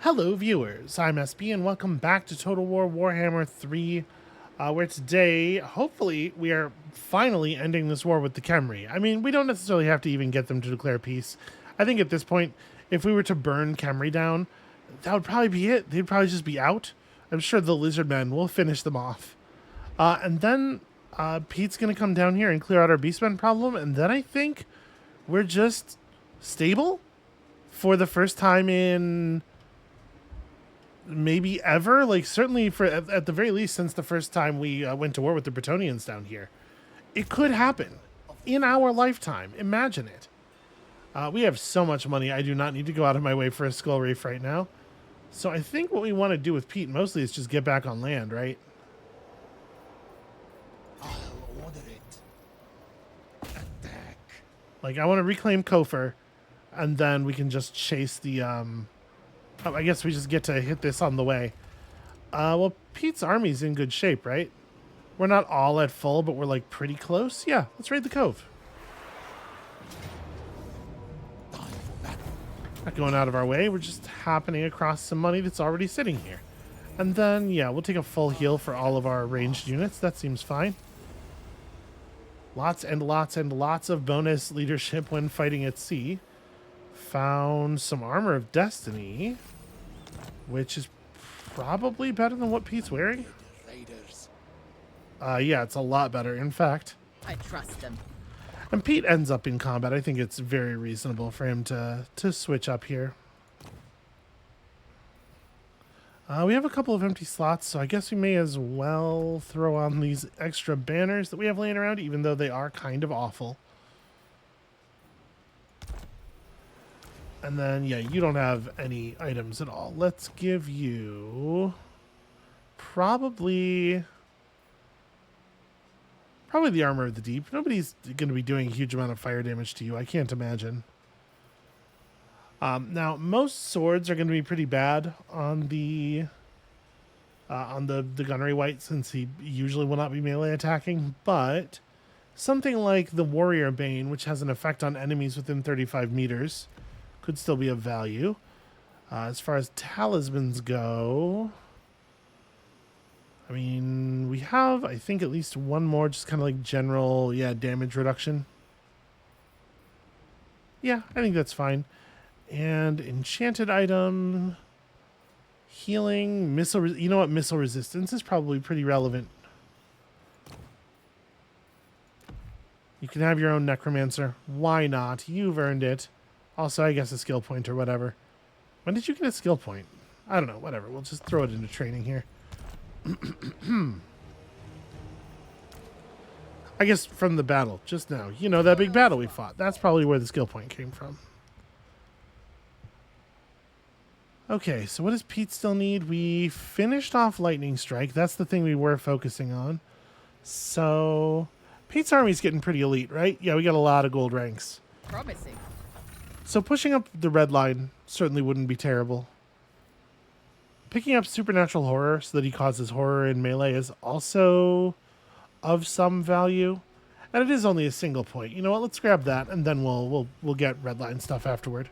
Hello viewers, I'm SB and welcome back to Total War Warhammer 3, where today, hopefully, we are finally ending this war with the Khemri. I mean, we don't necessarily have to even get them to declare peace. I think at this point, if we were to burn Khemri down, that would probably be it. They'd probably just be out. I'm sure the lizard men will finish them off. And then Pete's going to come down here and clear out our beastmen problem, and then I think we're just stable for the first time in maybe ever, like certainly for at the very least since the first time we went to war with the Bretonians down here. It could happen in our lifetime. Imagine it. We have so much money. I do not need to go out of my way for a skull reef right now. So I think what we want to do with Pete mostly is just get back on land, right? I'll order it. Attack. Like I want to reclaim Kofor, and then we can just chase the Oh, I guess we just get to hit this on the way. Well, Pete's army's in good shape, right? We're not all at full, but we're like pretty close. Yeah, let's raid the cove. Not going out of our way. We're just happening across some money that's already sitting here. And then, yeah, we'll take a full heal for all of our ranged units. That seems fine. Lots and lots and lots of bonus leadership when fighting at sea. Found some armor of destiny, which is probably better than what Pete's wearing. Raiders. Yeah, it's a lot better, in fact. I trust him. And Pete ends up in combat. I think it's very reasonable for him to switch up here. We have a couple of empty slots, so I guess we may as well throw on these extra banners that we have laying around, even though they are kind of awful. And then, yeah, you don't have any items at all. Let's give you probably the Armor of the Deep. Nobody's going to be doing a huge amount of fire damage to you, I can't imagine. Now, most swords are going to be pretty bad on the Gunnery Wight, since he usually will not be melee attacking, but something like the Warrior Bane, which has an effect on enemies within 35 meters, could still be of value. As far as talismans go, I mean, we have, I think, at least one more, just kind of like general, damage reduction. Yeah, I think that's fine. And enchanted item, healing, missile. You know what? Missile resistance is probably pretty relevant. You can have your own necromancer. Why not? You've earned it. Also, I guess a skill point or whatever. When did you get a skill point? I don't know. Whatever. We'll just throw it into training here. I guess from the battle just now. You know, that big battle we fought. That's probably where the skill point came from. Okay, so what does Pete still need? We finished off Lightning Strike. That's the thing we were focusing on. So Pete's army's getting pretty elite, right? Yeah, we got a lot of gold ranks. Promising. So pushing up the red line certainly wouldn't be terrible. Picking up Supernatural Horror so that he causes horror in melee is also of some value. And it is only a single point. You know what? Let's grab that, and then we'll get red line stuff afterward.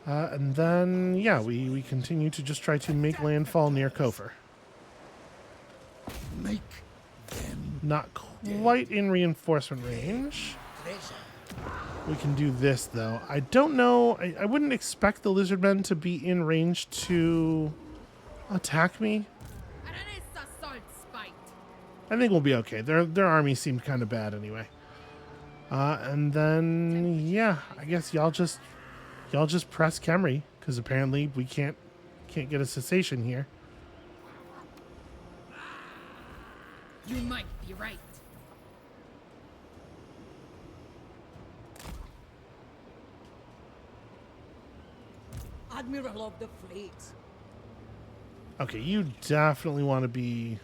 And then, yeah, we continue to just try to make landfall near Kofor. Make them Not quite in reinforcement range. treasure. We can do this, though. I don't know. I wouldn't expect the lizardmen to be in range to attack me. I think we'll be okay. Their army seemed kind of bad anyway. And then, yeah, I guess y'all just press Khemri, because apparently we can't get a cessation here. You might be right. Admiral of the fleet. Okay, you definitely want to be...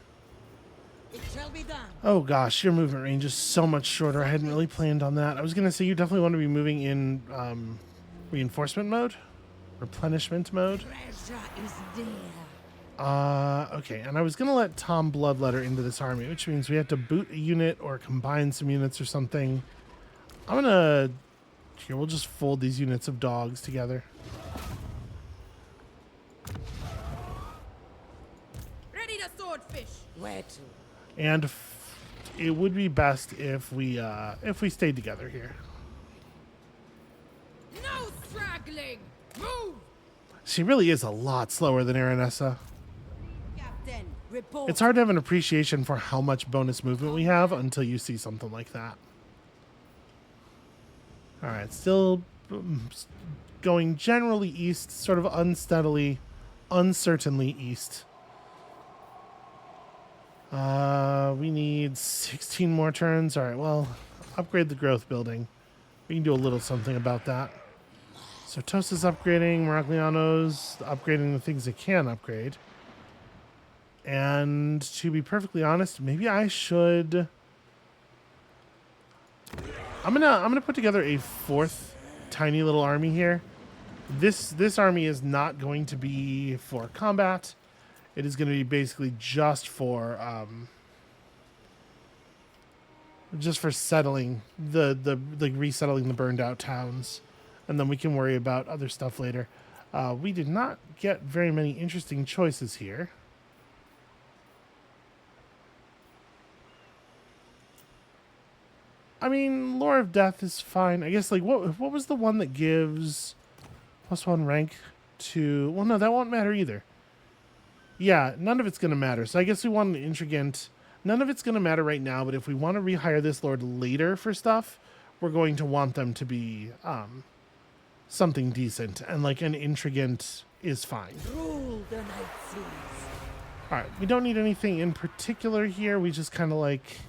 It shall be done. Oh gosh, your movement range is so much shorter. I hadn't really planned on that. I was going to say you definitely want to be moving in reinforcement mode, replenishment mode. Treasure is there. Okay, and I was going to let Tom Bloodletter into this army, which means we have to boot a unit or combine some units or something. I'm going to... Here, we'll just fold these units of dogs together. swordfish. Where to? And it would be best if we stayed together here. No straggling. Move. She really is a lot slower than Aranessa. Captain, report. It's hard to have an appreciation for how much bonus movement we have until you see something like that. All right, still going generally east, sort of unsteadily, uncertainly east. We need 16 more turns. All right, well, upgrade the growth building. We can do a little something about that. So Tosa's upgrading, Maragliano's upgrading the things it can upgrade. And to be perfectly honest, maybe I should... I'm gonna put together a fourth tiny little army here. This army is not going to be for combat. It is going to be basically just for settling the resettling the burned out towns, and then we can worry about other stuff later. We did not get very many interesting choices here. I mean, Lore of Death is fine. I guess, like, what was the one that gives +1 rank to... Well, no, that won't matter either. Yeah, none of it's going to matter. So I guess we want an Intrigant. None of it's going to matter right now, but if we want to rehire this Lord later for stuff, we're going to want them to be something decent. And, like, an Intrigant is fine. Rule the night seas. All right, we don't need anything in particular here. We just kind of, like...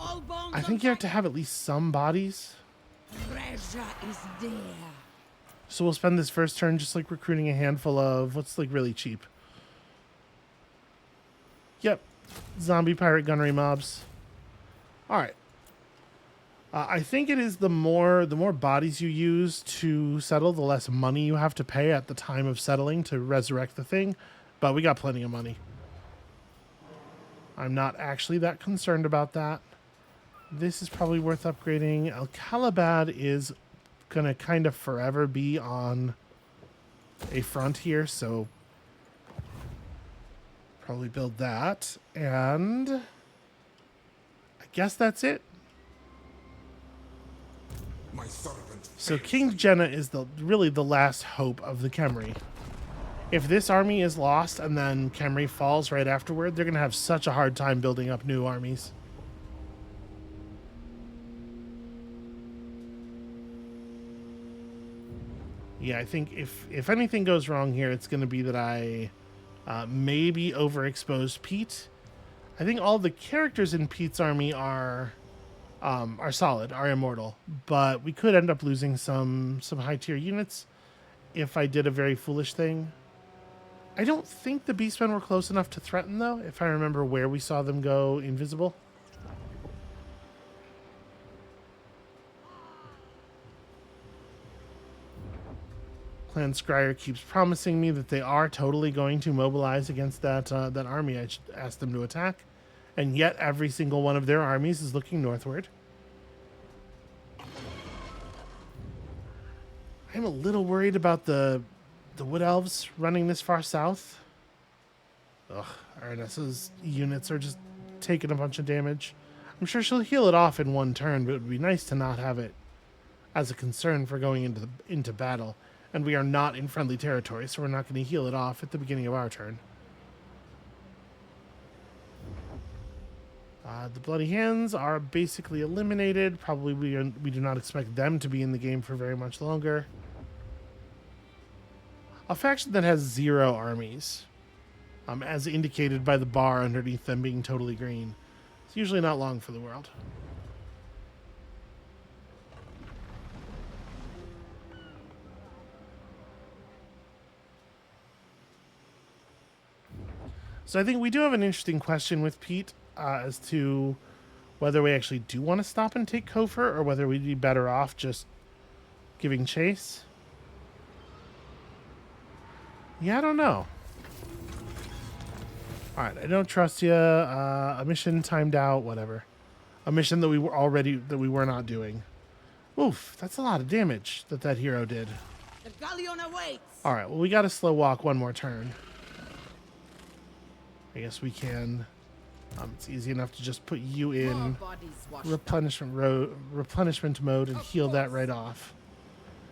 All bones I think you have to have at least some bodies. Treasure is there. So we'll spend this first turn just like recruiting a handful of what's like really cheap. Yep, zombie pirate gunnery mobs. All right. I think it is the more bodies you use to settle, the less money you have to pay at the time of settling to resurrect the thing. But we got plenty of money. I'm not actually that concerned about that. This is probably worth upgrading. Al-Khalabad is going to kind of forever be on a front here, so probably build that. And I guess that's it. My servant. So King Jenna is really the last hope of the Khemri. If this army is lost and then Khemri falls right afterward, they're going to have such a hard time building up new armies. Yeah, I think if anything goes wrong here, it's going to be that I maybe overexposed Pete. I think all the characters in Pete's army are solid, are immortal, but we could end up losing some high tier units if I did a very foolish thing. I don't think the beastmen were close enough to threaten, though, if I remember where we saw them go invisible. Clan Scryer keeps promising me that they are totally going to mobilize against that army I asked them to attack, and yet every single one of their armies is looking northward. I'm a little worried about the Wood Elves running this far south. Ugh, Aranessa's units are just taking a bunch of damage. I'm sure she'll heal it off in one turn, but it would be nice to not have it as a concern for going into battle. And we are not in friendly territory, so we're not going to heal it off at the beginning of our turn. The Bloody Hands are basically eliminated. Probably we do not expect them to be in the game for very much longer. A faction that has 0 armies, as indicated by the bar underneath them being totally green. It's usually not long for the world. So I think we do have an interesting question with Pete as to whether we actually do want to stop and take Kofur or whether we'd be better off just giving chase. Yeah, I don't know. All right, I don't trust you. A mission timed out, whatever. A mission that we were not doing. Oof, that's a lot of damage that hero did. The galleon awaits. All right, well, we got to slow walk one more turn. I guess we can. It's easy enough to just put you More in bodies washed up. replenishment mode and Of heal that course. right off.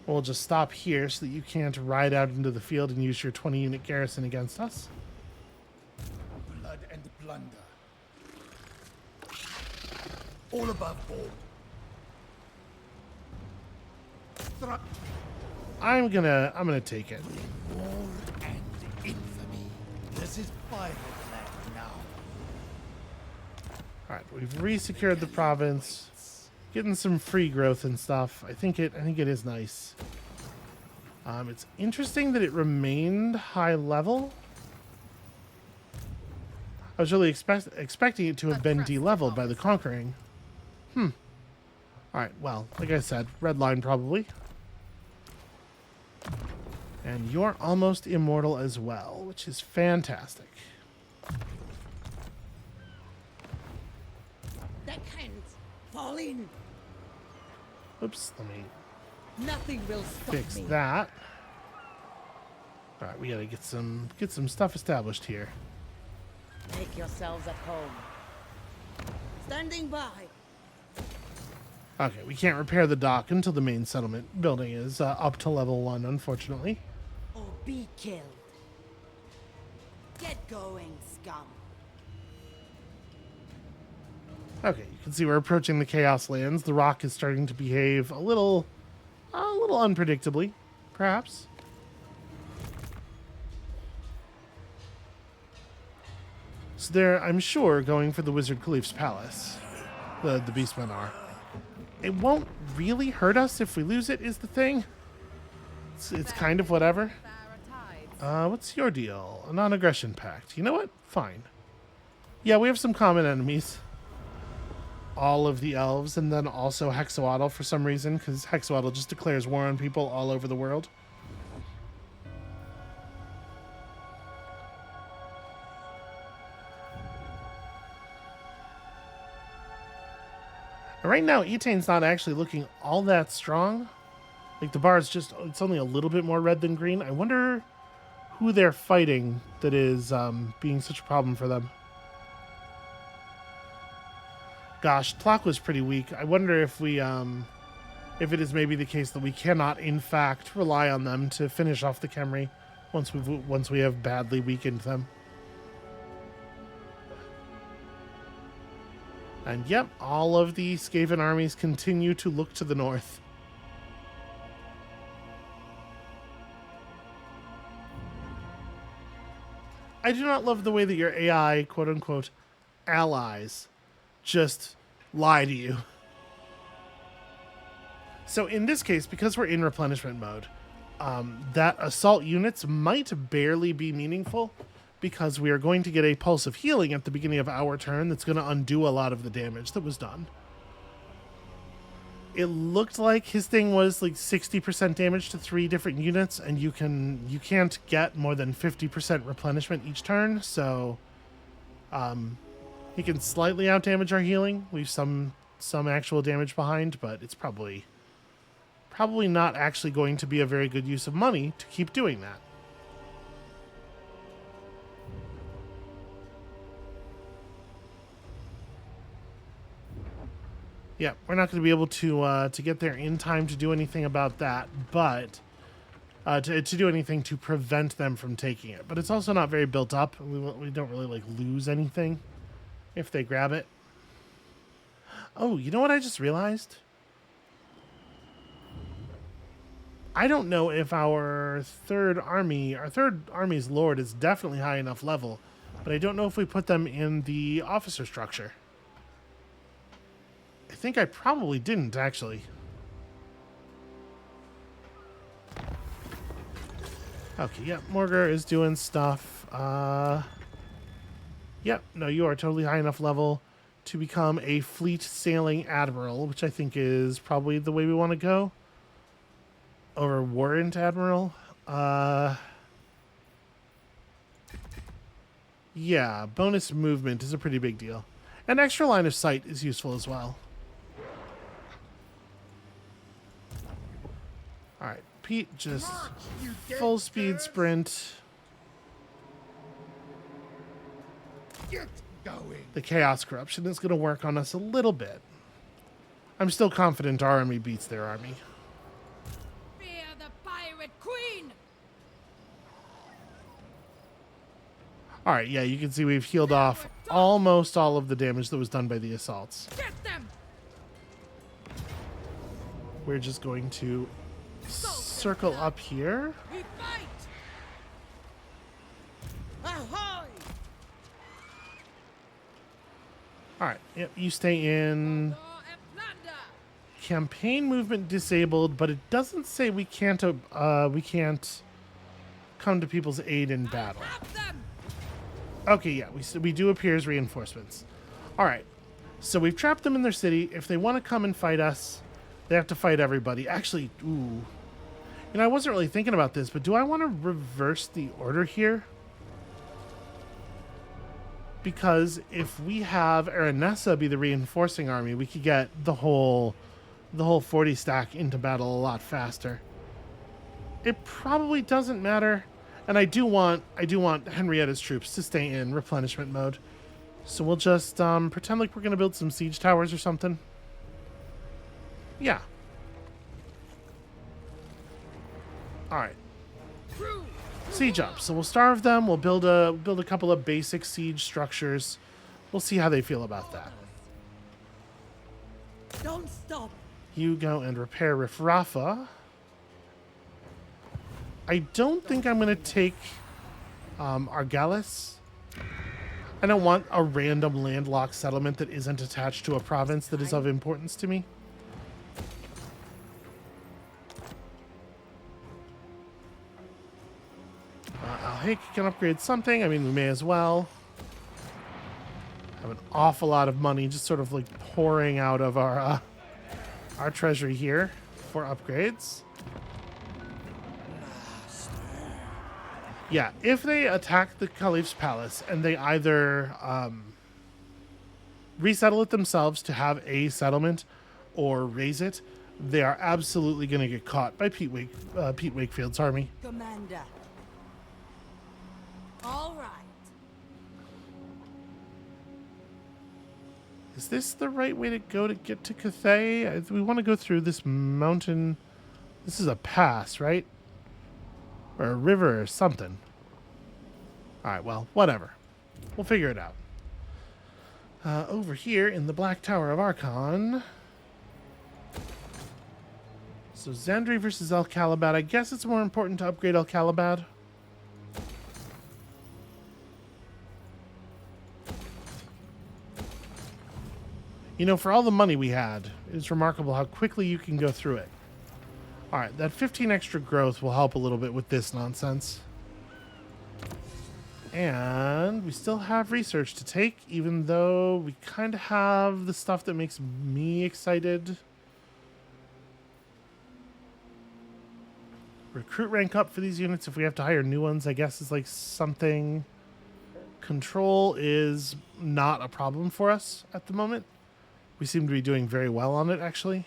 We'll just stop here so that you can't ride out into the field and use your 20-unit garrison against us. Blood and plunder. All above board. I'm gonna take it. War and infamy. This is Bible land now. All right, we've re-secured the province, getting some free growth and stuff. I think it is nice. It's interesting that it remained high level. I was really expecting it to have been de-leveled by the conquering. All right, well, like I said, red line probably. And you're almost immortal as well, which is fantastic. Deckhand, fall in. Oops, let me Nothing will stop fix me. that. All right, we gotta get some stuff established here. Make yourselves at home. Standing by. Okay, we can't repair the dock until the main settlement building is up to level 1, unfortunately. Or be killed. Get going, scum. Okay, you can see we're approaching the Chaos Lands. The rock is starting to behave a little unpredictably, perhaps. So they're, I'm sure, going for the Wizard Caliph's palace. The beastmen are. It won't really hurt us if we lose it, is the thing. It's kind of whatever. There are tides. What's your deal? A non-aggression pact. You know what? Fine. Yeah, we have some common enemies. All of the elves, and then also Hexawatl for some reason, because Hexawatl just declares war on people all over the world. Right now, Etane's not actually looking all that strong. Like, the bar is just, it's only a little bit more red than green. I wonder who they're fighting that is being such a problem for them. Gosh, Tlok was pretty weak. I wonder if we, if it is maybe the case that we cannot, in fact, rely on them to finish off the Khemri once we have badly weakened them. And yep, all of the Skaven armies continue to look to the north. I do not love the way that your AI, quote-unquote, allies just lie to you. So in this case, because we're in replenishment mode, that assault units might barely be meaningful because we are going to get a pulse of healing at the beginning of our turn that's going to undo a lot of the damage that was done. It looked like his thing was like 60% damage to 3 different units, and you can't get more than 50% replenishment each turn, so he can slightly outdamage our healing, leave some actual damage behind, but it's probably not actually going to be a very good use of money to keep doing that. Yeah, we're not going to be able to get there in time to do anything about that, but to do anything to prevent them from taking it. But it's also not very built up. We don't really like lose anything if they grab it. Oh, you know what I just realized? I don't know if our third army's lord is definitely high enough level, but I don't know if we put them in the officer structure. I think I probably didn't, actually. Okay, yep, Morgar is doing stuff. Yep, no, you are totally high enough level to become a fleet sailing admiral, which I think is probably the way we want to go. Over warrant admiral. Yeah, bonus movement is a pretty big deal. An extra line of sight is useful as well. Alright, Pete, just full speed sprint. Get going. the chaos corruption is going to work on us a little bit. I'm still confident our army beats their army. Fear the pirate queen. All right, yeah, you can see we've healed off almost all of the damage that was done by the assaults. Get them. We're just going to circle up here. We fight. Ahoy! All right, yep, you stay in. War and plunder. Campaign movement disabled, but it doesn't say we can't come to people's aid in battle. Have them. Okay, yeah, we do appear as reinforcements. All right, so we've trapped them in their city. If they want to come and fight us, they have to fight everybody. Actually, ooh, I wasn't really thinking about this, but do I want to reverse the order here? Because if we have Aranessa be the reinforcing army, we could get the whole 40 stack into battle a lot faster. It probably doesn't matter, and I do want Henrietta's troops to stay in replenishment mode. So we'll just pretend like we're gonna build some siege towers or something. Yeah. All right. Crew. Siege up. So we'll starve them. We'll build a couple of basic siege structures. We'll see how they feel about that. Don't stop. You go and repair Rifrafa. I don't think I'm going to take Argalis. I don't want a random landlocked settlement that isn't attached to a province that is of importance to me. Alhake can upgrade something. I mean, we may as well. Have an awful lot of money just sort of like pouring out of our treasury here for upgrades. Yeah, if they attack the Caliph's palace and they either resettle it themselves to have a settlement or raise it, they are absolutely going to get caught by Pete Wakefield's army. Commander. All right. Is this the right way to go to get to Cathay? We want to go through this mountain. This is a pass, right? Or a river or something. All right, well, whatever. We'll figure it out. Over here in the Black Tower of Archon. So Zandri versus El Calabad. I guess it's more important to upgrade El Calabad. You know, for all the money we had, it's remarkable how quickly you can go through it. All right, that 15 extra growth will help a little bit with this nonsense. And we still have research to take, even though we kind of have the stuff that makes me excited. Recruit rank up for these units if we have to hire new ones, I guess, is like something. Control is not a problem for us at the moment. We seem to be doing very well on it, actually.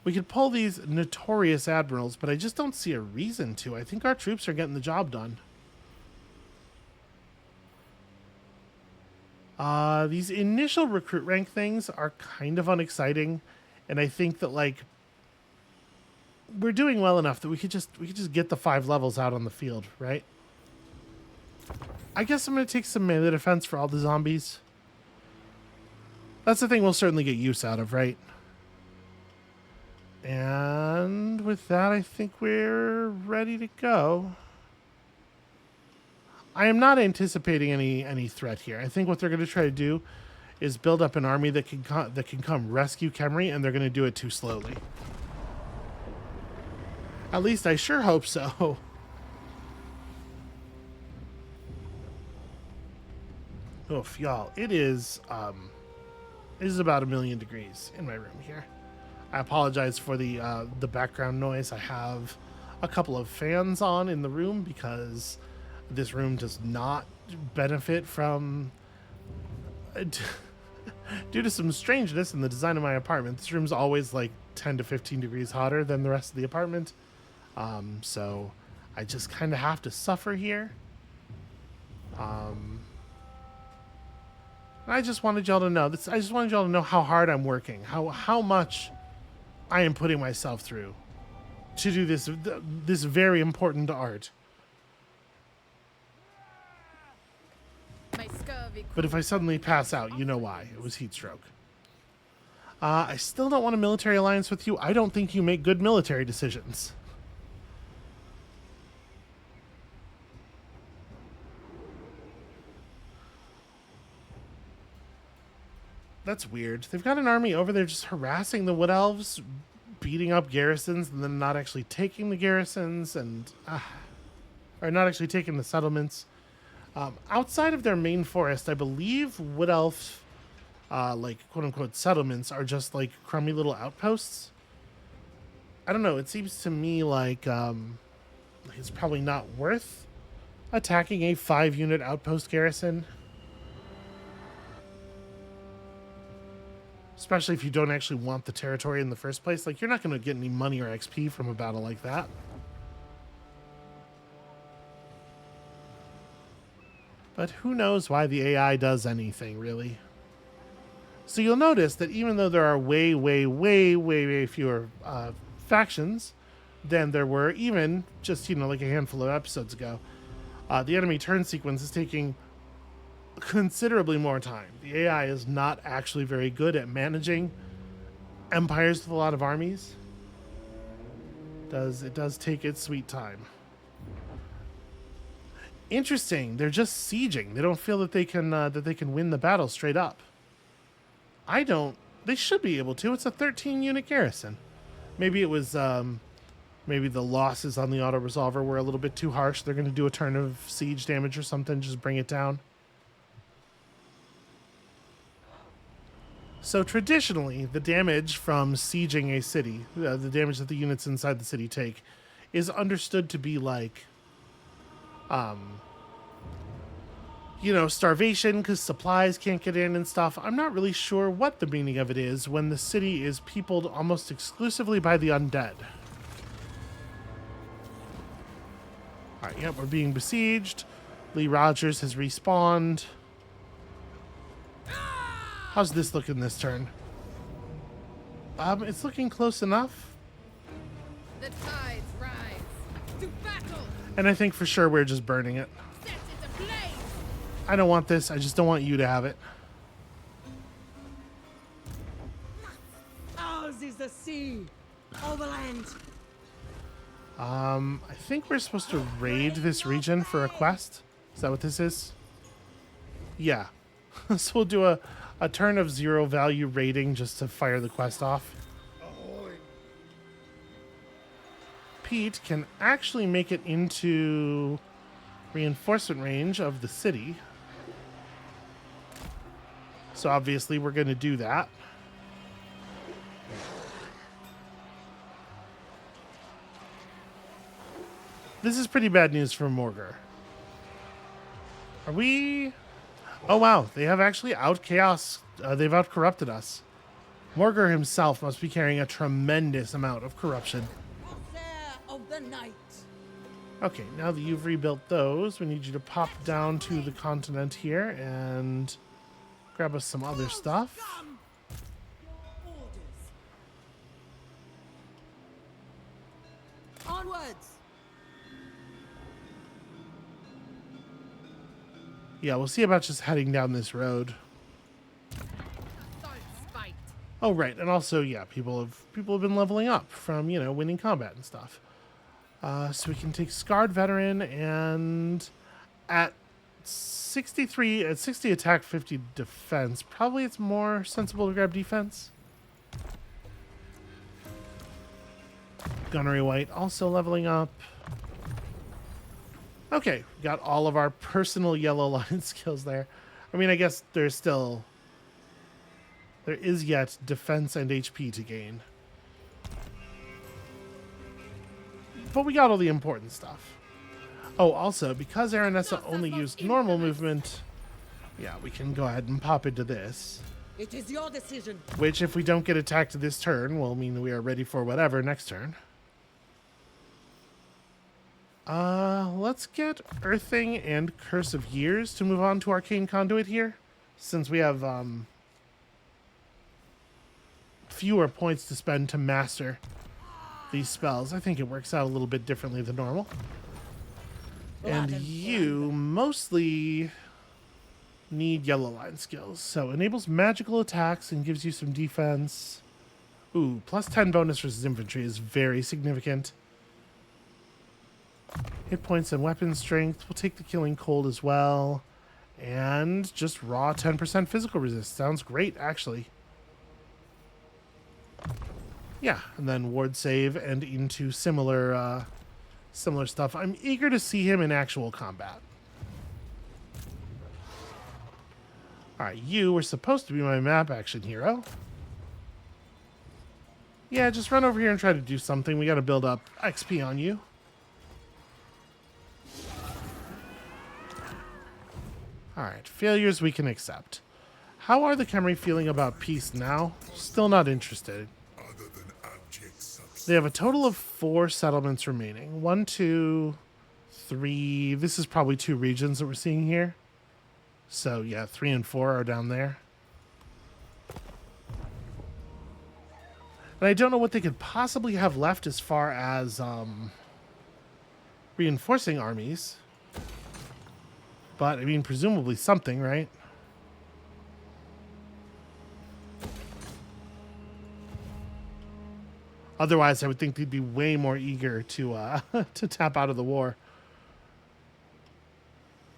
We could pull these notorious admirals, but I just don't see a reason to. I think our troops are getting the job done. These initial recruit rank things are kind of unexciting, and I think that like we're doing well enough that we could just get the 5 levels out on the field, right? I guess I'm going to take some melee defense for all the zombies. That's the thing we'll certainly get use out of, right? And with that, I think we're ready to go. I am not anticipating any threat here. I think what they're going to try to do is build up an army that can come rescue Khemri, and they're going to do it too slowly. At least I sure hope so. Oof, y'all, it is about 1,000,000 degrees in my room here. I apologize for the background noise. I have a couple of fans on in the room because this room does not benefit from due to some strangeness in the design of my apartment. This room's always like 10 to 15 degrees hotter than the rest of the apartment. So I just kind of have to suffer here. I just wanted y'all to know this. I just wanted y'all to know how hard I'm working, how much I am putting myself through to do this very important art. My scurvy But if I suddenly pass out, you know why. It was heat stroke. I still don't want a military alliance with you. I don't think you make good military decisions. That's weird. They've got an army over there just harassing the Wood Elves, beating up garrisons, and then not actually taking the garrisons, and or not actually taking the settlements. Outside of their main forest, I believe Wood Elf, like quote-unquote settlements, are just like crummy little outposts. I don't know. It seems to me like it's probably not worth attacking a 5-unit outpost garrison. Especially if you don't actually want the territory in the first place. Like, you're not going to get any money or XP from a battle like that. But who knows why the AI does anything, really. So you'll notice that even though there are way fewer factions than there were even just, like a handful of episodes ago, the enemy turn sequence is taking considerably more time. The AI is not actually very good at managing empires with a lot of armies. It does take its sweet time. Interesting. They're just sieging. They don't feel that they can win the battle straight up. I don't. They should be able to. It's a 13-unit garrison. Maybe it was. Maybe the losses on the auto resolver were a little bit too harsh. They're going to do a turn of siege damage or something. Just bring it down. So traditionally, the damage from sieging a city, the damage that the units inside the city take, is understood to be like, starvation because supplies can't get in and stuff. I'm not really sure what the meaning of it is when the city is peopled almost exclusively by the undead. All right, yep, we're being besieged. Lee Rogers has respawned. How's this looking this turn? It's looking close enough. The tides rise to battle. And I think for sure we're just burning it. Set it ablaze. I don't want this. I just don't want you to have it. Ours is the sea, overland. I think we're supposed to raid this region for a quest. Is that what this is? Yeah. So we'll do a turn of 0 value raiding just to fire the quest off. Pete can actually make it into reinforcement range of the city. So obviously we're going to do that. This is pretty bad news for Morgar. Are we... Oh wow, they have actually they've out-corrupted us. Morgar himself must be carrying a tremendous amount of corruption. Corsair of the night. Okay, now that you've rebuilt those, we need you to pop down to the continent here and grab us some other stuff. Orders. Onwards. Yeah, we'll see about just heading down this road. Don't spite. Oh, right, and also, yeah, people have been leveling up from, winning combat and stuff. So we can take Scarred Veteran, and at 60 attack, 50 defense, probably it's more sensible to grab defense. Gunnery White also leveling up. Okay, got all of our personal yellow line skills there. I mean, I guess there is yet defense and HP to gain. But we got all the important stuff. Oh, also, because Aranessa only used normal movement, yeah, we can go ahead and pop into this. It is your decision. Which, if we don't get attacked this turn, will mean we are ready for whatever next turn. Let's get Earthing and Curse of Years to move on to Arcane Conduit here, since we have fewer points to spend to master these spells. I think it works out a little bit differently than normal. And you mostly need yellow line skills. So enables magical attacks and gives you some defense. Ooh, plus 10 bonus versus infantry is very significant. Hit points and weapon strength. We'll take the Killing Cold as well. And just raw 10% physical resist. Sounds great, actually. Yeah, and then ward save and into similar stuff. I'm eager to see him in actual combat. Alright, you were supposed to be my map action hero. Yeah, just run over here and try to do something. We gotta build up XP on you. Alright, failures we can accept. How are the Khemri feeling about peace now? Still not interested. They have a total of 4 settlements remaining. 1, 2, 3. This is probably 2 regions that we're seeing here. So yeah, 3 and 4 are down there. And I don't know what they could possibly have left as far as reinforcing armies. But, I mean, presumably something, right? Otherwise, I would think they'd be way more eager to to tap out of the war.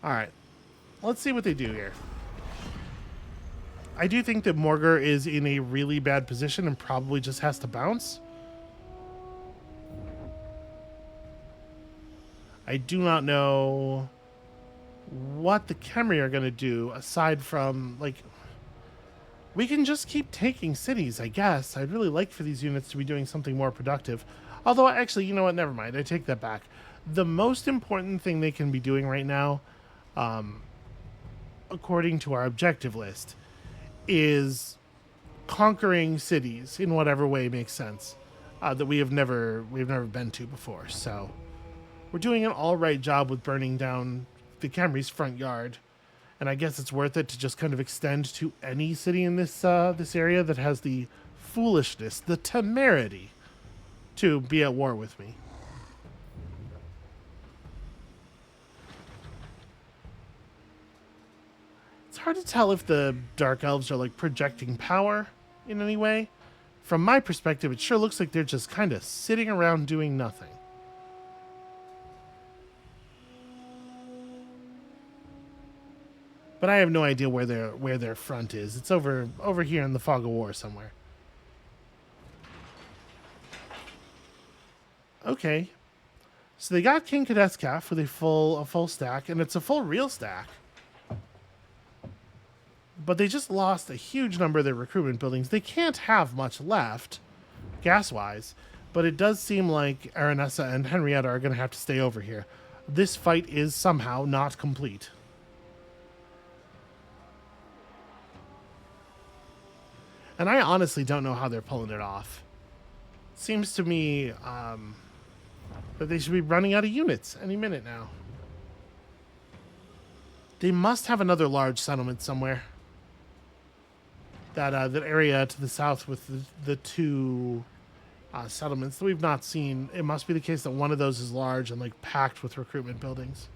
All right. Let's see what they do here. I do think that Morgar is in a really bad position and probably just has to bounce. I do not know what the Khemri are going to do aside from, like, we can just keep taking cities, I guess. I'd really like for these units to be doing something more productive. Although, actually, you know what? Never mind. I take that back. The most important thing they can be doing right now, according to our objective list, is conquering cities in whatever way makes sense that we've never been to before. So we're doing an all right job with burning down the Khemri's front yard. And I guess it's worth it to just kind of extend to any city in this this area that has the foolishness, the temerity to be at war with me. It's hard to tell if the Dark Elves are like projecting power in any way. From my perspective, it sure looks like they're just kind of sitting around doing nothing. But I have no idea where their front is. It's over here in the fog of war somewhere. Okay. So they got King Kadeskaf with a full stack, and it's a full real stack. But they just lost a huge number of their recruitment buildings. They can't have much left, gas-wise, but it does seem like Aranessa and Henrietta are going to have to stay over here. This fight is somehow not complete. And I honestly don't know how they're pulling it off. Seems to me that they should be running out of units any minute now. They must have another large settlement somewhere. That area to the south with the 2 settlements that we've not seen. It must be the case that one of those is large and like packed with recruitment buildings.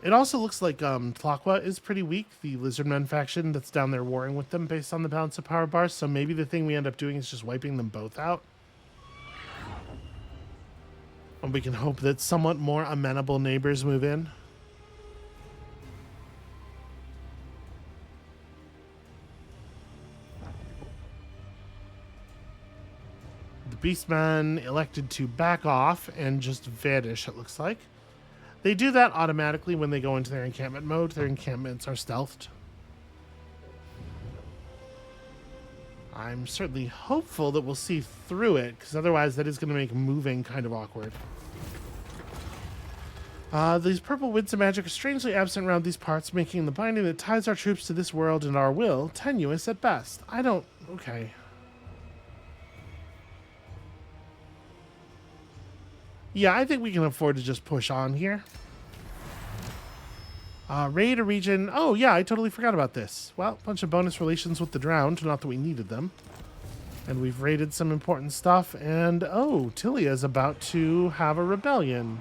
It also looks like Tlaqua is pretty weak, the Lizardmen faction that's down there warring with them based on the balance of power bars, so maybe the thing we end up doing is just wiping them both out. And we can hope that somewhat more amenable neighbors move in. The Beastmen elected to back off and just vanish, it looks like. They do that automatically when they go into their encampment mode. Their encampments are stealthed. I'm certainly hopeful that we'll see through it, because otherwise that is going to make moving kind of awkward. These purple winds of magic are strangely absent around these parts, making the binding that ties our troops to this world and our will tenuous at best. I don't... Okay. Yeah, I think we can afford to just push on here. Raid a region. Oh, yeah, I totally forgot about this. Well, a bunch of bonus relations with the drowned. Not that we needed them. And we've raided some important stuff. And, oh, Tilia is about to have a rebellion.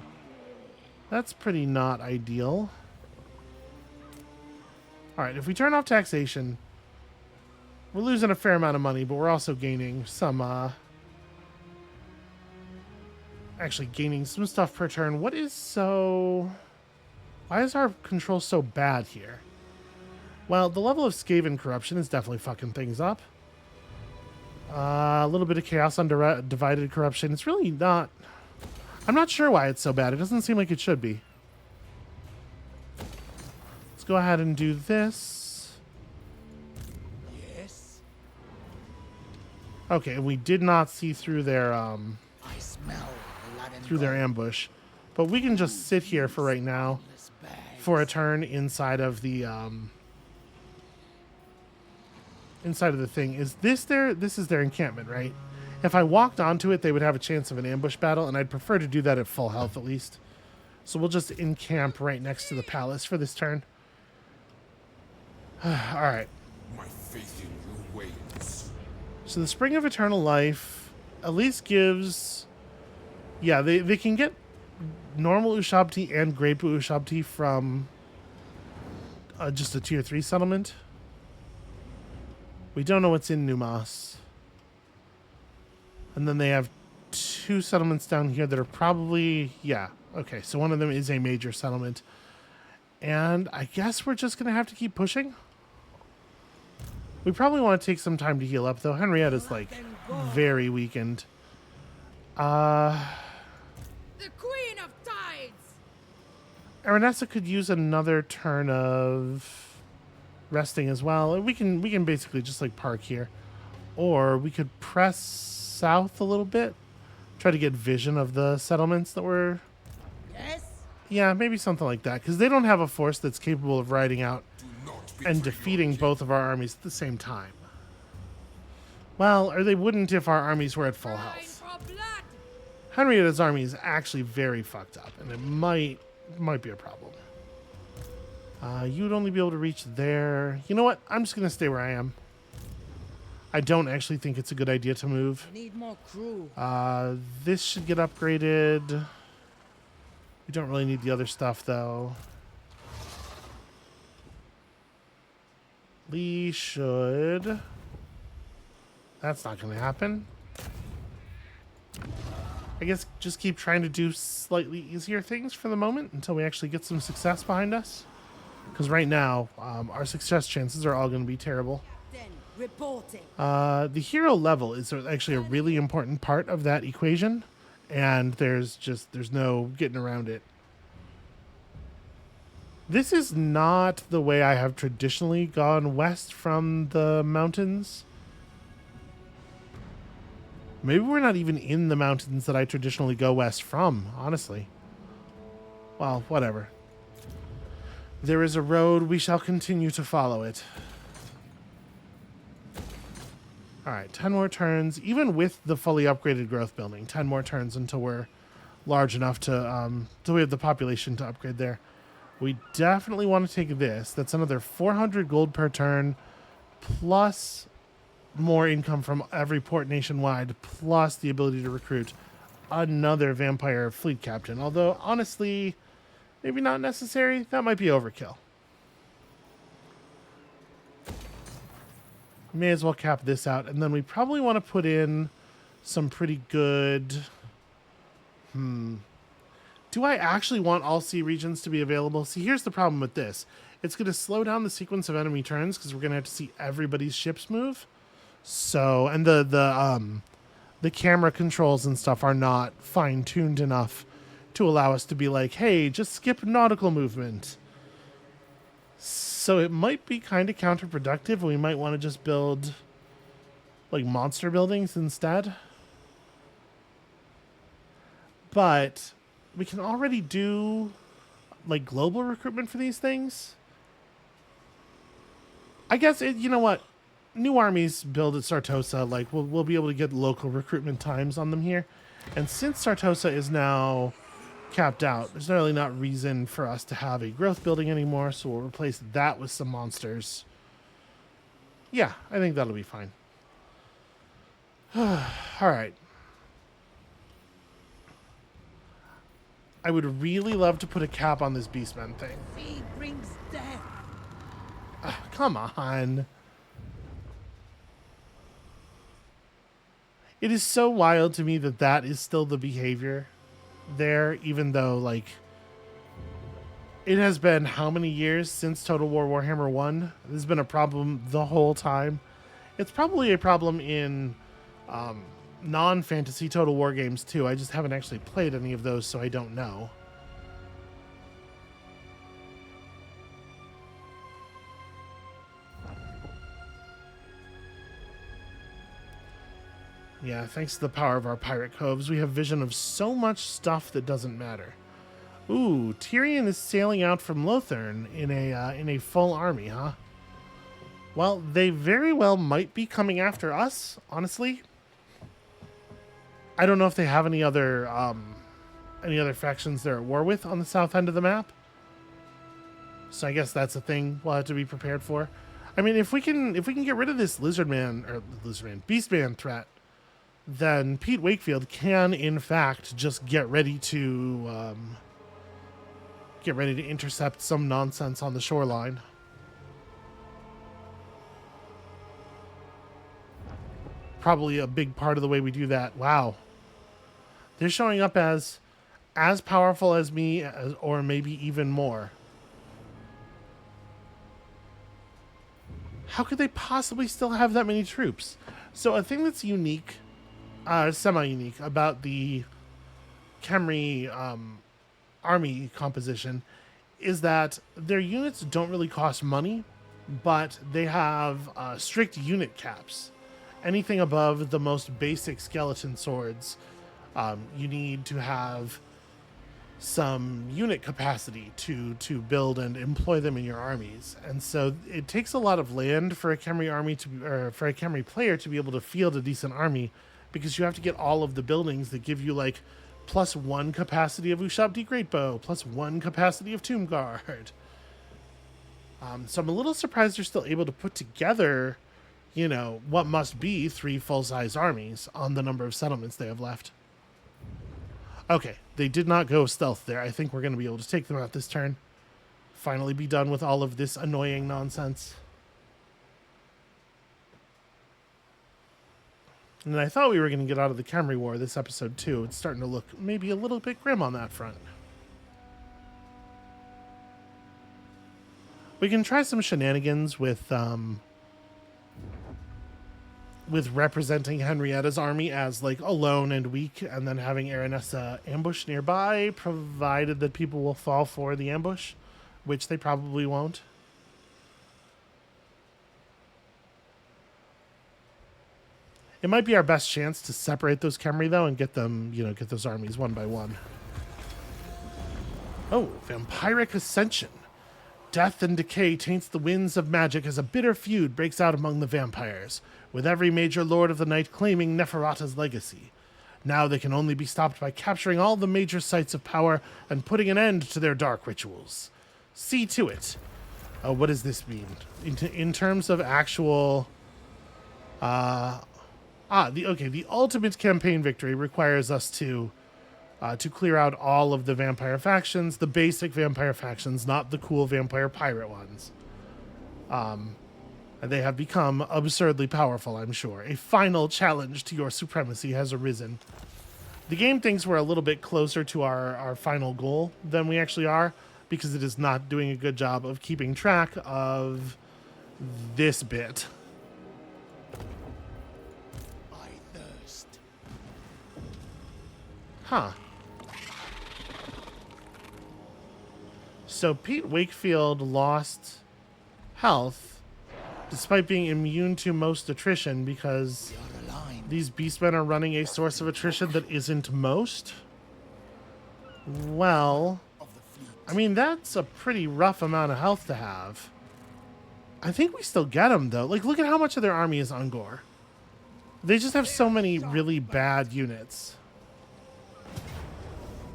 That's pretty not ideal. Alright, if we turn off taxation, we're losing a fair amount of money, but we're also gaining some, actually gaining some stuff per turn. What is so... Why is our control so bad here? Well, the level of Skaven corruption is definitely fucking things up. A little bit of chaos on divided corruption. It's really not... I'm not sure why it's so bad. It doesn't seem like it should be. Let's go ahead and do this. Yes. Okay, we did not see through their I smell blood and through their blood. ambush. But we can just sit here for right now for a turn inside of the thing. Is this their... This is their encampment, right? If I walked onto it, they would have a chance of an ambush battle, and I'd prefer to do that at full health at least. So we'll just encamp right next to the palace for this turn. Alright. My faith in you wanes. So the Spring of Eternal Life at least gives... Yeah, they can get normal Ushabti and Great Ushabti from just a tier 3 settlement. We don't know what's in Numas. And then they have 2 settlements down here that are probably... Yeah, okay, so one of them is a major settlement. And I guess we're just going to have to keep pushing. We probably want to take some time to heal up, though. Henrietta's, like, very weakened. The Queen of Tides! Aranessa could use another turn of resting as well. We can basically just, like, park here. Or we could press south a little bit. Try to get vision of the settlements that were... Yes? Yeah, maybe something like that. Because they don't have a force that's capable of riding out Do not and betray defeating your both of our armies at the same time. Well, or they wouldn't if our armies were at full Crying health. for blood! Henrietta's army is actually very fucked up, and it might be a problem. You would only be able to reach there. You know what? I'm just going to stay where I am. I don't actually think it's a good idea to move. Need more crew. This should get upgraded. We don't really need the other stuff, though. Lee should... That's not going to happen. I guess just keep trying to do slightly easier things for the moment until we actually get some success behind us. Because right now, our success chances are all going to be terrible. Then reporting. The hero level is actually a really important part of that equation, and there's no getting around it. This is not the way I have traditionally gone west from the mountains. Maybe we're not even in the mountains that I traditionally go west from, honestly. Well, whatever. There is a road, we shall continue to follow it. Alright, 10 more turns, even with the fully upgraded growth building. 10 more turns until we're large enough to, until we have the population to upgrade there. We definitely want to take this. That's another 400 gold per turn, plus more income from every port nationwide, plus the ability to recruit another vampire fleet captain. Although, honestly, maybe not necessary. That might be overkill. May as well cap this out. And then we probably want to put in some pretty good... Do I actually want all sea regions to be available? See, here's the problem with this. It's going to slow down the sequence of enemy turns because we're going to have to see everybody's ships move. So, and the camera controls and stuff are not fine-tuned enough to allow us to be like, hey, just skip nautical movement. So it might be kind of counterproductive. We might want to just build like monster buildings instead. But we can already do like global recruitment for these things. I guess you know what? New armies build at Sartosa, like we'll be able to get local recruitment times on them here. And since Sartosa is now capped out, there's really not reason for us to have a growth building anymore, so we'll replace that with some monsters. Yeah, I think that'll be fine. All right. I would really love to put a cap on this beastmen thing. Feed brings death. Come on. It is so wild to me that that is still the behavior there, even though, like, it has been how many years since Total War Warhammer 1? This has been a problem the whole time. It's probably a problem in non-fantasy Total War games, too. I just haven't actually played any of those, so I don't know. Yeah, thanks to the power of our pirate coves, we have vision of so much stuff that doesn't matter. Ooh, Tyrion is sailing out from Lothern in a full army, huh? Well, they very well might be coming after us, honestly. I don't know if they have any other factions they're at war with on the south end of the map. So I guess that's a thing we'll have to be prepared for. I mean, if we can get rid of this Beastman threat, then Pete Wakefield can, in fact, just get ready to intercept some nonsense on the shoreline. Probably a big part of the way we do that. Wow. They're showing up as powerful as me, or maybe even more. How could they possibly still have that many troops? So a thing that's unique, semi-unique about the Khemri army composition is that their units don't really cost money, but they have strict unit caps. Anything above the most basic skeleton swords, you need to have some unit capacity to build and employ them in your armies. And so it takes a lot of land for a Khemri army for a Khemri player to be able to field a decent army, because you have to get all of the buildings that give you like +1 capacity of Ushabti Greatbow, +1 capacity of Tomb Guard. So I'm a little surprised they're still able to put together, you know, what must be 3 full-size armies on the number of settlements they have left. Okay, they did not go stealth there. I think we're going to be able to take them out this turn. Finally be done with all of this annoying nonsense. And I thought we were going to get out of the Khemri War this episode too. It's starting to look maybe a little bit grim on that front. We can try some shenanigans with representing Henrietta's army as like alone and weak, and then having Aranessa ambush nearby, provided that people will fall for the ambush, which they probably won't. It might be our best chance to separate those Khemri, though, and get them, you know, get those armies one by one. Oh, Vampiric Ascension. Death and decay taints the winds of magic as a bitter feud breaks out among the vampires, with every major lord of the night claiming Neferata's legacy. Now they can only be stopped by capturing all the major sites of power and putting an end to their dark rituals. See to it. What does this mean? In terms of actual... the ultimate campaign victory requires us to clear out all of the vampire factions, the basic vampire factions, not the cool vampire pirate ones. And they have become absurdly powerful, I'm sure. A final challenge to your supremacy has arisen. The game thinks we're a little bit closer to our final goal than we actually are, because it is not doing a good job of keeping track of this bit. Huh. So Pete Wakefield lost health despite being immune to most attrition, because these beastmen are running a source of attrition that isn't most. Well, I mean, that's a pretty rough amount of health to have. I think we still get them, though. Like, look at how much of their army is Ungor. They just have so many really bad units.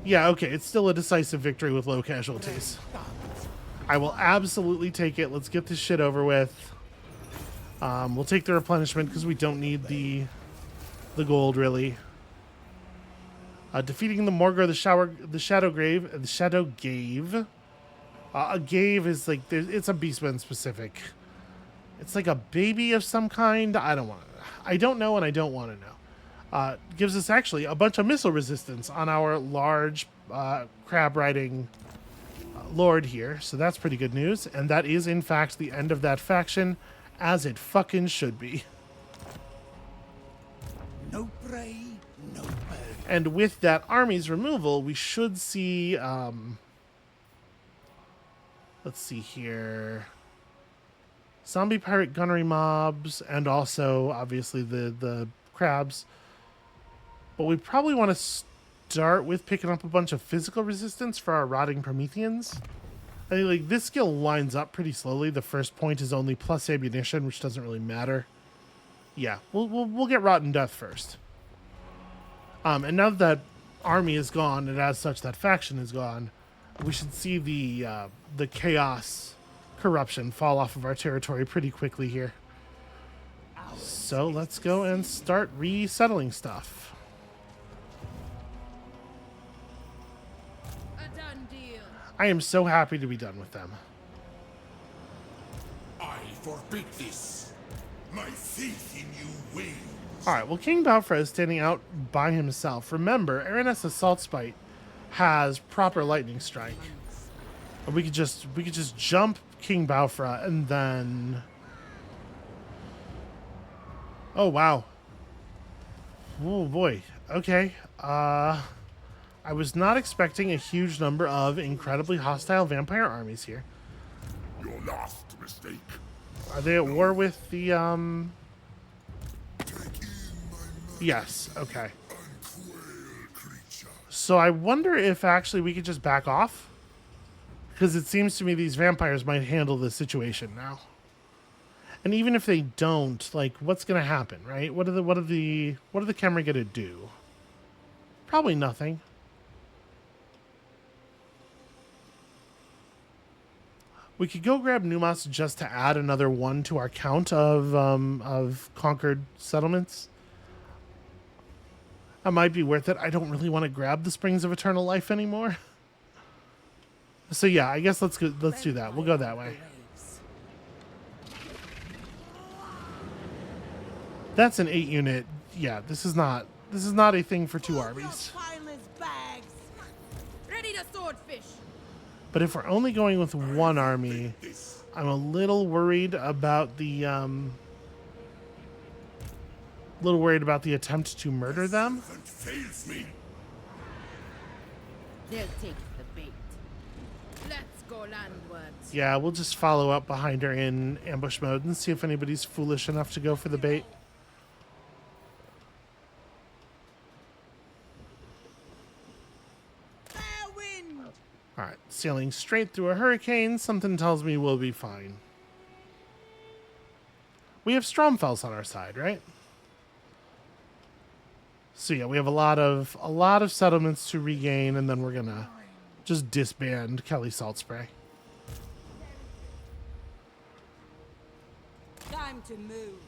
Yeah, okay, it's still a decisive victory with low casualties. I will absolutely take it. Let's get this shit over with. We'll take the replenishment because we don't need the gold, really. Defeating the Morgor, the Shadow Grave, the Shadow Gave. A Gave is like, it's a beastmen specific. It's like a baby of some kind. I don't know and I don't want to know. Gives us actually a bunch of missile resistance on our large crab riding lord here. So that's pretty good news. And that is in fact the end of that faction, as it fucking should be. No prey, no bird. And with that army's removal, we should see, let's see here, zombie pirate gunnery mobs, and also obviously the crabs. But we probably want to start with picking up a bunch of physical resistance for our rotting Prometheans. I think like this skill lines up pretty slowly. The first point is only plus ammunition, which doesn't really matter. Yeah, we'll get rotten death first. And now that army is gone, and as such that faction is gone, we should see the chaos corruption fall off of our territory pretty quickly here. So let's go and start resettling stuff. A done deal. I am so happy to be done with them. I forbid this. My faith in you wanes. All right, well, King Balfra is standing out by himself. Remember, Aranes Assault Spite has proper lightning strike. We could just jump King Balfra and then. Oh wow. Oh boy. Okay. I was not expecting a huge number of incredibly hostile vampire armies here. Your last mistake. Are they at war with the Take in my Yes, okay. unquail creature. So I wonder if actually we could just back off. Because it seems to me these vampires might handle this situation now. And even if they don't, like, what's gonna happen, right? What are the Khemri gonna do? Probably nothing. We could go grab Numas just to add another one to our count of conquered settlements. That might be worth it. I don't really want to grab the Springs of Eternal Life anymore. So yeah, I guess let's do that. We'll go that way. That's an 8 unit. Yeah, this is not a thing for 2 armies. Ready to swordfish. But if we're only going with 1 army, I'm a little worried about the attempt to murder them. Servant fails me. They'll take the bait. Let's go landwards. Yeah, we'll just follow up behind her in ambush mode and see if anybody's foolish enough to go for the bait. Fair wind! Alright, sailing straight through a hurricane, something tells me we'll be fine. We have Stromfels on our side, right? So yeah, we have a lot of settlements to regain, and then we're gonna just disband Kelly Salt Spray. Time to move.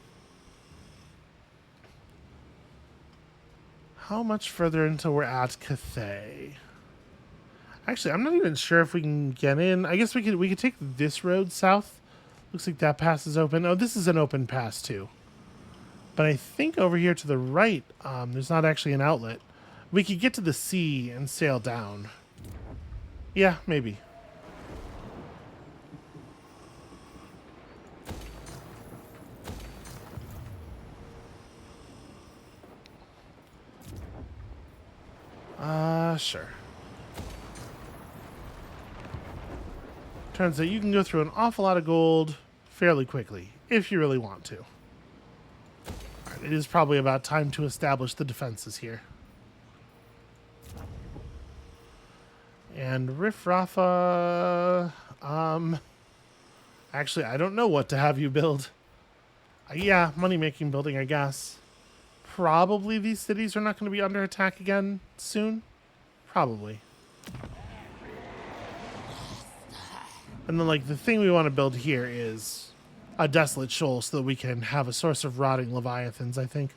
How much further until we're at Cathay? Actually, I'm not even sure if we can get in. I guess we could take this road south. Looks like that pass is open. Oh, this is an open pass too. But I think over here to the right, there's not actually an outlet. We could get to the sea and sail down. Yeah, maybe. Sure. Turns out you can go through an awful lot of gold fairly quickly, if you really want to. Alright, it is probably about time to establish the defenses here. And Riff Rafa, actually, I don't know what to have you build. Yeah, money-making building, I guess. Probably these cities are not going to be under attack again soon. Probably. And then, like, the thing we want to build here is a desolate shoal so that we can have a source of rotting leviathans, I think.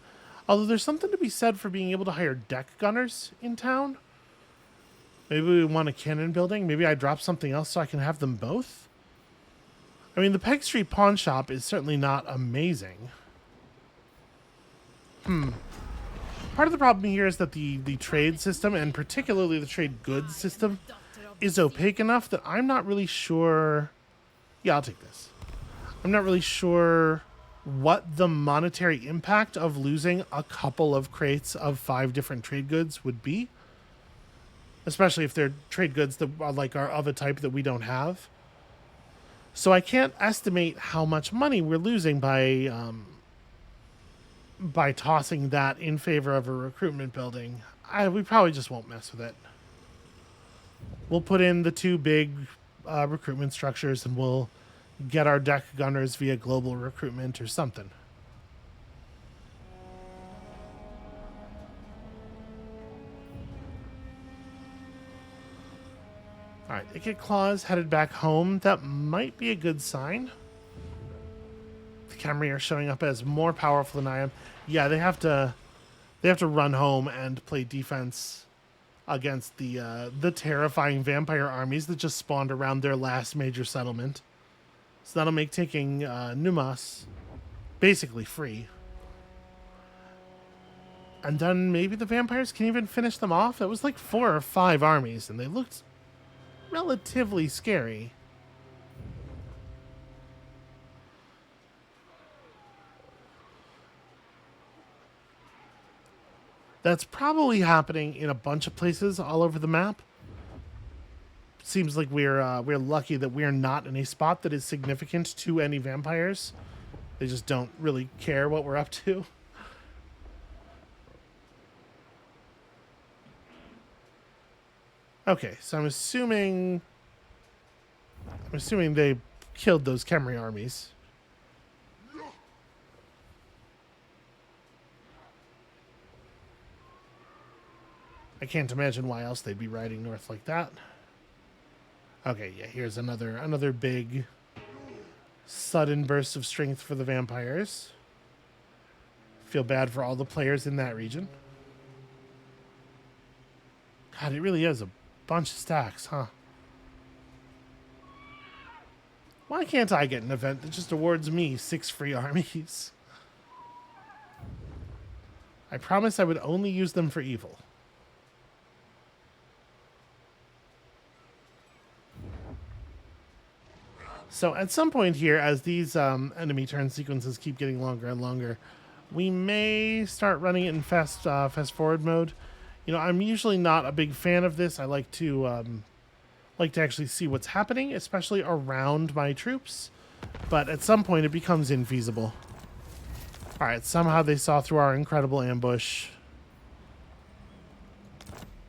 Although there's something to be said for being able to hire deck gunners in town. Maybe we want a cannon building. Maybe I drop something else so I can have them both. I mean, the Peg Street Pawn Shop is certainly not amazing. Part of the problem here is that the trade system, and particularly the trade goods system, is opaque enough that I'm not really sure... Yeah, I'll take this. I'm not really sure what the monetary impact of losing a couple of crates of 5 different trade goods would be. Especially if they're trade goods that are of a type that we don't have. So I can't estimate how much money we're losing by tossing that in favor of a recruitment building. We probably just won't mess with it. We'll put in the 2 big recruitment structures and we'll get our deck gunners via global recruitment or something. Alright, Icket Claws headed back home. That might be a good sign. The Khemri are showing up as more powerful than I am. Yeah, they have to run home and play defense against the terrifying vampire armies that just spawned around their last major settlement. So that'll make taking Numas basically free. And then maybe the vampires can even finish them off. It was like 4 or 5 armies, and they looked relatively scary. That's probably happening in a bunch of places all over the map. Seems like we're lucky that we're not in a spot that is significant to any vampires. They just don't really care what we're up to. Okay, so I'm assuming they killed those Khemri armies. I can't imagine why else they'd be riding north like that. Okay, yeah, here's another big sudden burst of strength for the vampires. Feel bad for all the players in that region. God, it really is a bunch of stacks, huh? Why can't I get an event that just awards me 6 free armies? I promise I would only use them for evil. So at some point here, as these enemy turn sequences keep getting longer and longer, we may start running it in fast forward mode. You know, I'm usually not a big fan of this. I like to actually see what's happening, especially around my troops. But at some point, it becomes infeasible. All right, somehow they saw through our incredible ambush.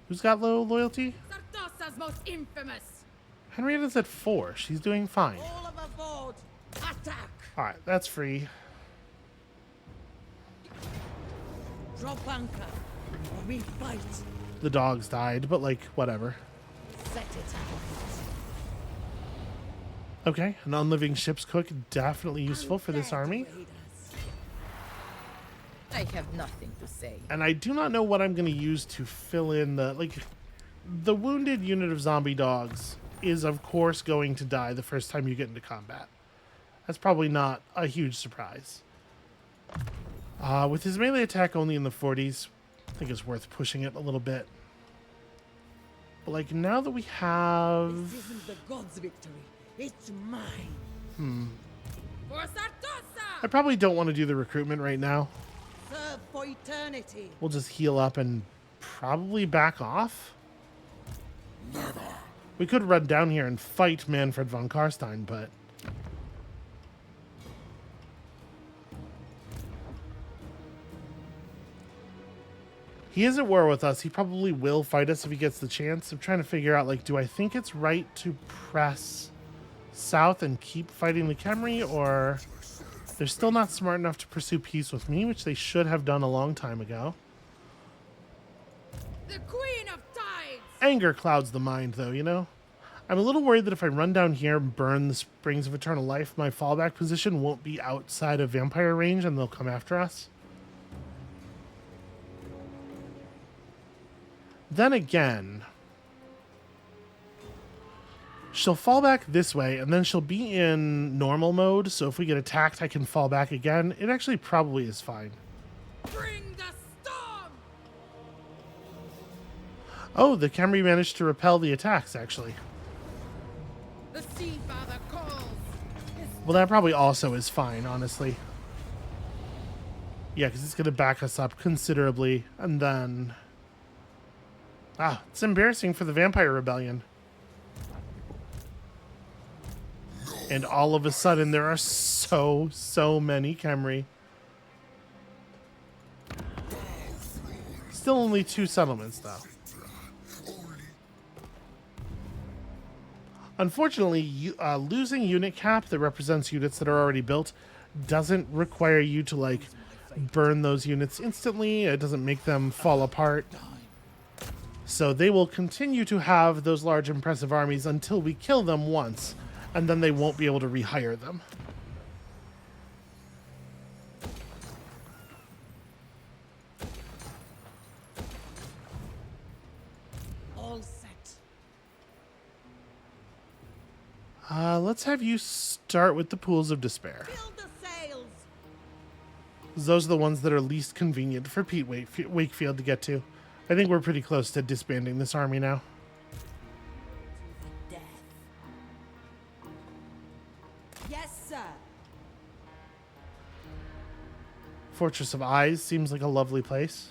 Who's got low loyalty? Sartosa's most infamous. Henrietta's at 4. She's doing fine. All of aboard. Attack. All right, that's free. Drop anchor. Or we fight. The dogs died, but like, whatever. Set it out. Okay, an unliving ship's cook, definitely useful for this army. I have nothing to say. And I do not know what I'm going to use to fill in the wounded unit of zombie dogs is of course going to die the first time you get into combat. That's probably not a huge surprise. With his melee attack only in the 40s, I think it's worth pushing it a little bit. But like now that we have... This isn't the god's victory. It's mine. For Sartosa! I probably don't want to do the recruitment right now. Serve for eternity. We'll just heal up and probably back off. Never. We could run down here and fight Manfred von Karstein, but... He is at war with us. He probably will fight us if he gets the chance. I'm trying to figure out, like, do I think it's right to press south and keep fighting the Khemri, or they're still not smart enough to pursue peace with me, which they should have done a long time ago. The Queen of Tides! Anger clouds the mind, though, you know? I'm a little worried that if I run down here and burn the Springs of Eternal Life, my fallback position won't be outside of vampire range and they'll come after us. Then again, she'll fall back this way, and then she'll be in normal mode, so if we get attacked, I can fall back again. It actually probably is fine. Bring the storm! Oh, the Khemri managed to repel the attacks, actually. The Sea Father calls! Well, that probably also is fine, honestly. Yeah, because it's going to back us up considerably, and then... Ah, it's embarrassing for the Vampire Rebellion. And all of a sudden, there are so many Khemri. Still only 2 settlements, though. Unfortunately, losing unit cap that represents units that are already built doesn't require you to, like, burn those units instantly. It doesn't make them fall apart. So they will continue to have those large, impressive armies until we kill them once, and then they won't be able to rehire them. All set. Let's have you start with the Pools of Despair. Fill the sails. Those are the ones that are least convenient for Pete Wakefield to get to. I think we're pretty close to disbanding this army now. Death. Yes, sir. Fortress of Eyes seems like a lovely place.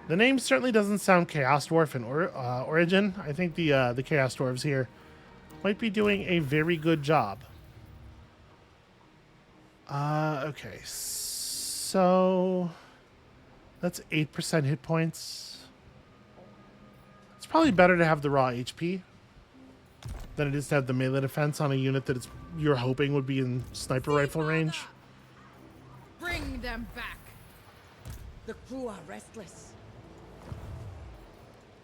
The name certainly doesn't sound Chaos Dwarf in origin. I think the Chaos Dwarves here might be doing a very good job. Okay, so that's 8% hit points. It's probably better to have the raw HP than it is to have the melee defense on a unit that you're hoping would be in sniper rifle range. Bring them back! The crew are restless.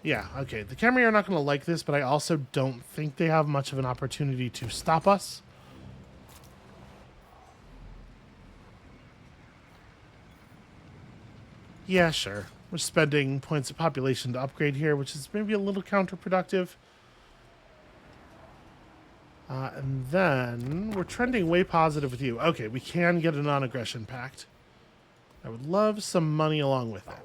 Yeah, okay. The Khemri are not going to like this, but I also don't think they have much of an opportunity to stop us. Yeah, sure. We're spending points of population to upgrade here, which is maybe a little counterproductive. And then we're trending way positive with you. Okay, we can get a non-aggression pact. I would love some money along with it.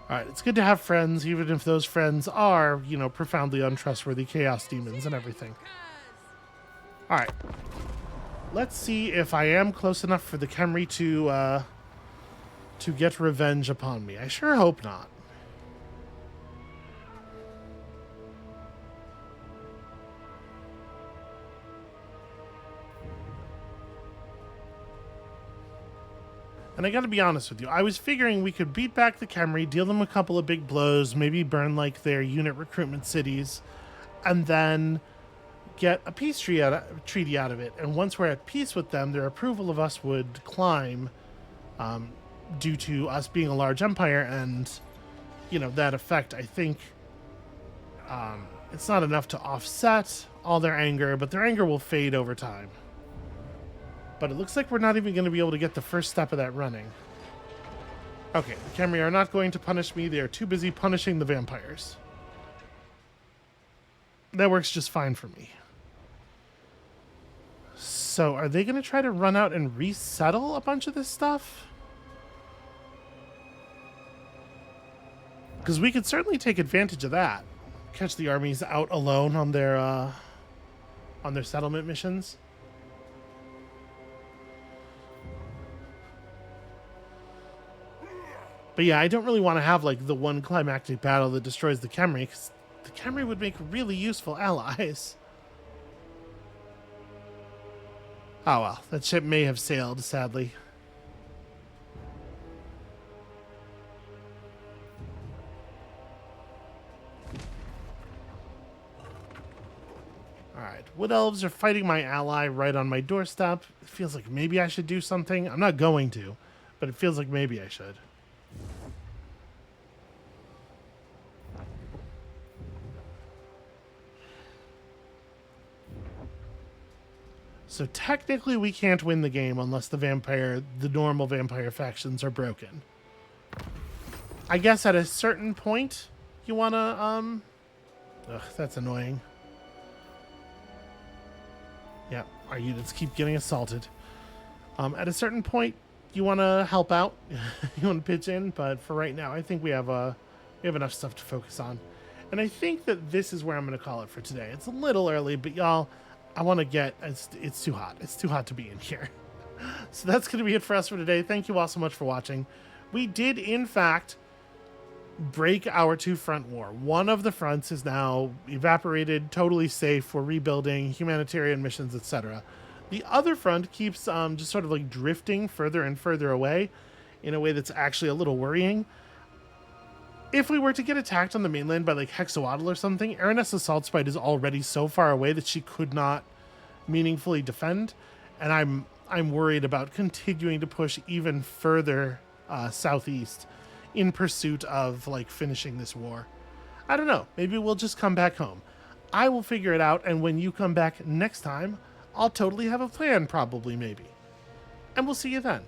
Alright, it's good to have friends, even if those friends are, you know, profoundly untrustworthy chaos demons and everything. Alright. Let's see if I am close enough for the Khemri to get revenge upon me. I sure hope not. And I gotta be honest with you, I was figuring we could beat back the Khemri, deal them a couple of big blows, maybe burn like their unit recruitment cities, and then get a peace treaty out of it. And once we're at peace with them, their approval of us would climb due to us being a large empire, and, you know, that effect, I think, it's not enough to offset all their anger, but their anger will fade over time. But it looks like we're not even going to be able to get the first step of that running. Okay, the Khemri are not going to punish me. They are too busy punishing the vampires. That works just fine for me. So, are they going to try to run out and resettle a bunch of this stuff? Because we could certainly take advantage of that. Catch the armies out alone on their settlement missions. But yeah, I don't really want to have, like, the one climactic battle that destroys the Khemri, because the Khemri would make really useful allies. Oh well, that ship may have sailed, sadly. Alright, Wood Elves are fighting my ally right on my doorstep. It feels like maybe I should do something. I'm not going to, but it feels like maybe I should. So technically we can't win the game unless the normal vampire factions are broken. I guess at a certain point you wanna, ugh, that's annoying. Yeah, our units keep getting assaulted. At a certain point you wanna help out, you wanna pitch in, but for right now I think we have enough stuff to focus on. And I think that this is where I'm gonna call it for today. It's a little early, but y'all, I want to get, it's too hot. It's too hot to be in here. So that's going to be it for us for today. Thank you all so much for watching. We did, in fact, break our two-front war. One of the fronts is now evaporated, totally safe for rebuilding, humanitarian missions, etc. The other front keeps just sort of like drifting further and further away in a way that's actually a little worrying. If we were to get attacked on the mainland by like Hexawaddle or something, Aranessa's Salt Spite is already so far away that she could not meaningfully defend, and I'm worried about continuing to push even further southeast in pursuit of like finishing this war. I don't know. Maybe we'll just come back home. I will figure it out, and when you come back next time, I'll totally have a plan, probably, maybe. And we'll see you then.